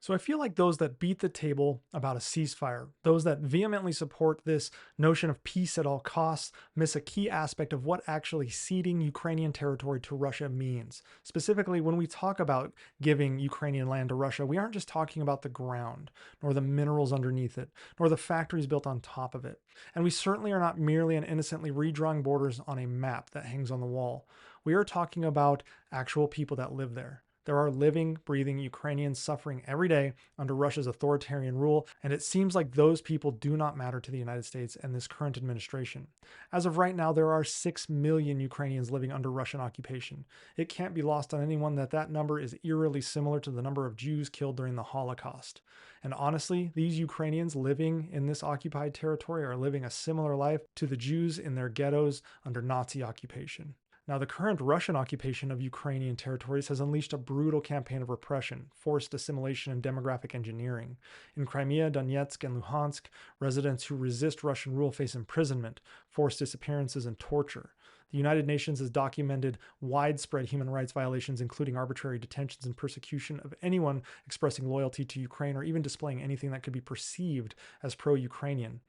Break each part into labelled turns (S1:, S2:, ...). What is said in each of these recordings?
S1: So I feel like those that beat the table about a ceasefire, those that vehemently support this notion of peace at all costs, miss a key aspect of what actually ceding Ukrainian territory to Russia means. Specifically, when we talk about giving Ukrainian land to Russia, we aren't just talking about the ground, nor the minerals underneath it, nor the factories built on top of it. And we certainly are not merely and innocently redrawing borders on a map that hangs on the wall. We are talking about actual people that live there. There are living, breathing Ukrainians suffering every day under Russia's authoritarian rule, and it seems like those people do not matter to the United States and this current administration. As of right now, there are 6 million Ukrainians living under Russian occupation. It can't be lost on anyone that that number is eerily similar to the number of Jews killed during the Holocaust. And honestly, these Ukrainians living in this occupied territory are living a similar life to the Jews in their ghettos under Nazi occupation. Now, the current Russian occupation of Ukrainian territories has unleashed a brutal campaign of repression, forced assimilation, and demographic engineering. In Crimea, Donetsk, and Luhansk, residents who resist Russian rule face imprisonment, forced disappearances, and torture. The United Nations has documented widespread human rights violations, including arbitrary detentions and persecution of anyone expressing loyalty to Ukraine or even displaying anything that could be perceived as pro Ukrainian.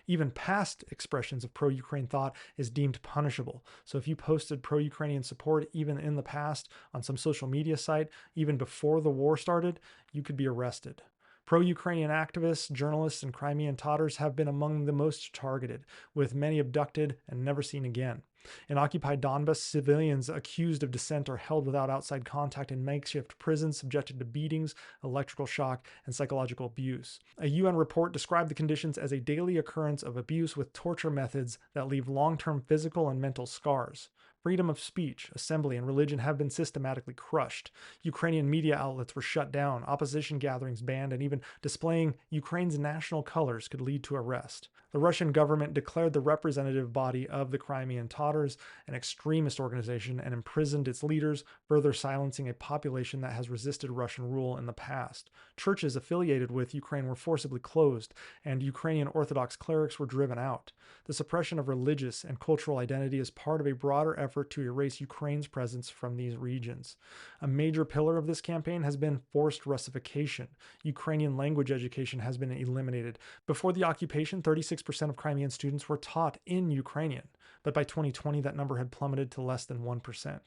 S1: Even past expressions of pro Ukraine thought is deemed punishable. So if you posted pro Ukrainian support even in the past on some social media site, even before the war started, you could be arrested. Pro Ukrainian activists, journalists, and Crimean Tatars have been among the most targeted, with many abducted and never seen again. In occupied Donbas, civilians accused of dissent are held without outside contact in makeshift prisons, subjected to beatings, electrical shock, and psychological abuse. A UN report described the conditions as a daily occurrence of abuse with torture methods that leave long term physical and mental scars. Freedom of speech, assembly, and religion have been systematically crushed. Ukrainian media outlets were shut down, opposition gatherings banned, and even displaying Ukraine's national colors could lead to arrest. The Russian government declared the representative body of the Crimean Tatars an extremist organization and imprisoned its leaders, further silencing a population that has resisted Russian rule in the past. Churches affiliated with Ukraine were forcibly closed, and Ukrainian Orthodox clerics were driven out. The suppression of religious and cultural identity is part of a broader effort to erase Ukraine's presence from these regions. A major pillar of this campaign has been forced Russification. Ukrainian language education has been eliminated. Before the occupation, 36% of Crimean students were taught in Ukrainian, but by 2020 that number had plummeted to less than 1%.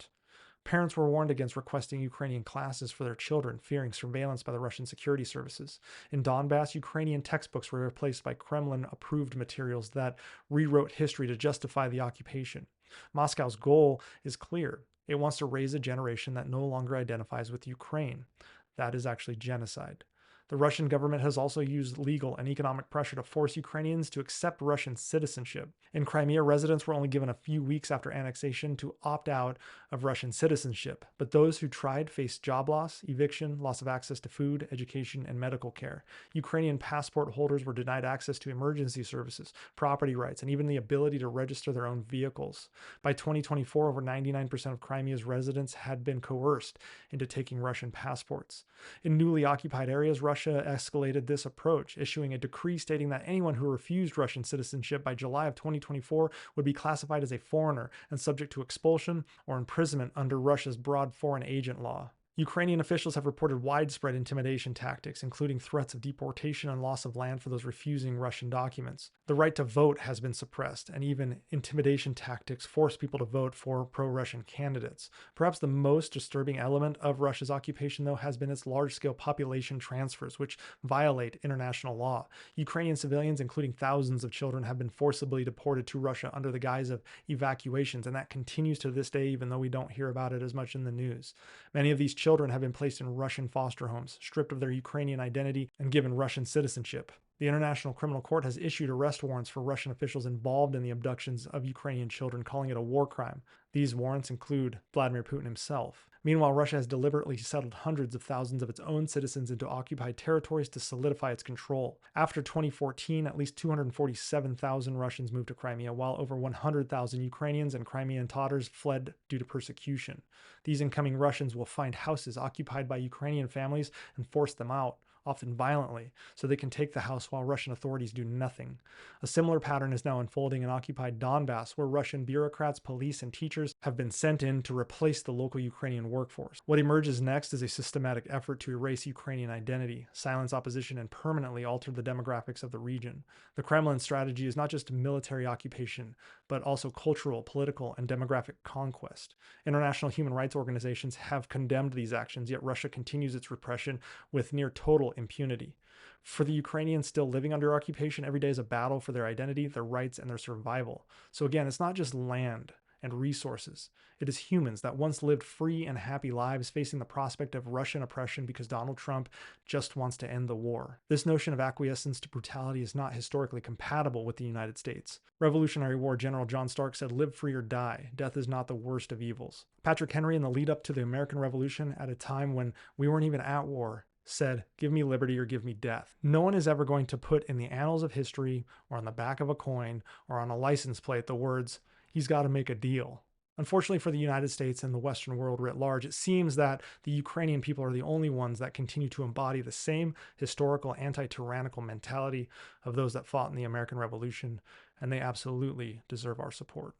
S1: Parents were warned against requesting Ukrainian classes for their children, fearing surveillance by the Russian security services. In Donbass, Ukrainian textbooks were replaced by Kremlin approved materials that rewrote history to justify the occupation. Moscow's goal is clear. It wants to raise a generation that no longer identifies with Ukraine. That is actually genocide. The Russian government has also used legal and economic pressure to force Ukrainians to accept Russian citizenship. In Crimea, residents were only given a few weeks after annexation to opt out of Russian citizenship, but those who tried faced job loss, eviction, loss of access to food, education, and medical care. Ukrainian passport holders were denied access to emergency services, property rights, and even the ability to register their own vehicles. By 2024, over 99% of Crimea's residents had been coerced into taking Russian passports. In newly occupied areas, Russia escalated this approach, issuing a decree stating that anyone who refused Russian citizenship by July of 2024 would be classified as a foreigner and subject to expulsion or imprisonment under Russia's broad foreign agent law. Ukrainian officials have reported widespread intimidation tactics, including threats of deportation and loss of land for those refusing Russian documents. The right to vote has been suppressed, and even intimidation tactics force people to vote for pro-Russian candidates. Perhaps the most disturbing element of Russia's occupation, though, has been its large-scale population transfers, which violate international law. Ukrainian civilians, including thousands of children, have been forcibly deported to Russia under the guise of evacuations, and that continues to this day, even though we don't hear about it as much in the news. Many of these children have been placed in Russian foster homes, stripped of their Ukrainian identity, and given Russian citizenship. The International Criminal Court has issued arrest warrants for Russian officials involved in the abductions of Ukrainian children, calling it a war crime. These warrants include Vladimir Putin himself. Meanwhile, Russia has deliberately settled hundreds of thousands of its own citizens into occupied territories to solidify its control. After 2014, at least 247,000 Russians moved to Crimea, while over 100,000 Ukrainians and Crimean Tatars fled due to persecution. These incoming Russians will find houses occupied by Ukrainian families and force them out, often violently, so they can take the house while Russian authorities do nothing. A similar pattern is now unfolding in occupied Donbass, where Russian bureaucrats, police, and teachers have been sent in to replace the local Ukrainian workforce. What emerges next is a systematic effort to erase Ukrainian identity, silence opposition, and permanently alter the demographics of the region. The Kremlin's strategy is not just military occupation, but also cultural, political, and demographic conquest. International human rights organizations have condemned these actions, yet Russia continues its repression with near total impunity. For the Ukrainians still living under occupation, every day is a battle for their identity, their rights, and their survival. So again, it's not just land and resources. It is humans that once lived free and happy lives facing the prospect of Russian oppression because Donald Trump just wants to end the war. This notion of acquiescence to brutality is not historically compatible with the United States. Revolutionary War General John Stark said, "Live free or die. Death is not the worst of evils." Patrick Henry, in the lead up to the American Revolution, at a time when we weren't even at war, said, "Give me liberty or give me death." No one is ever going to put in the annals of history or on the back of a coin or on a license plate the words, "He's got to make a deal." Unfortunately for the United States and the Western world writ large, it seems that the Ukrainian people are the only ones that continue to embody the same historical anti-tyrannical mentality of those that fought in the American Revolution, and they absolutely deserve our support.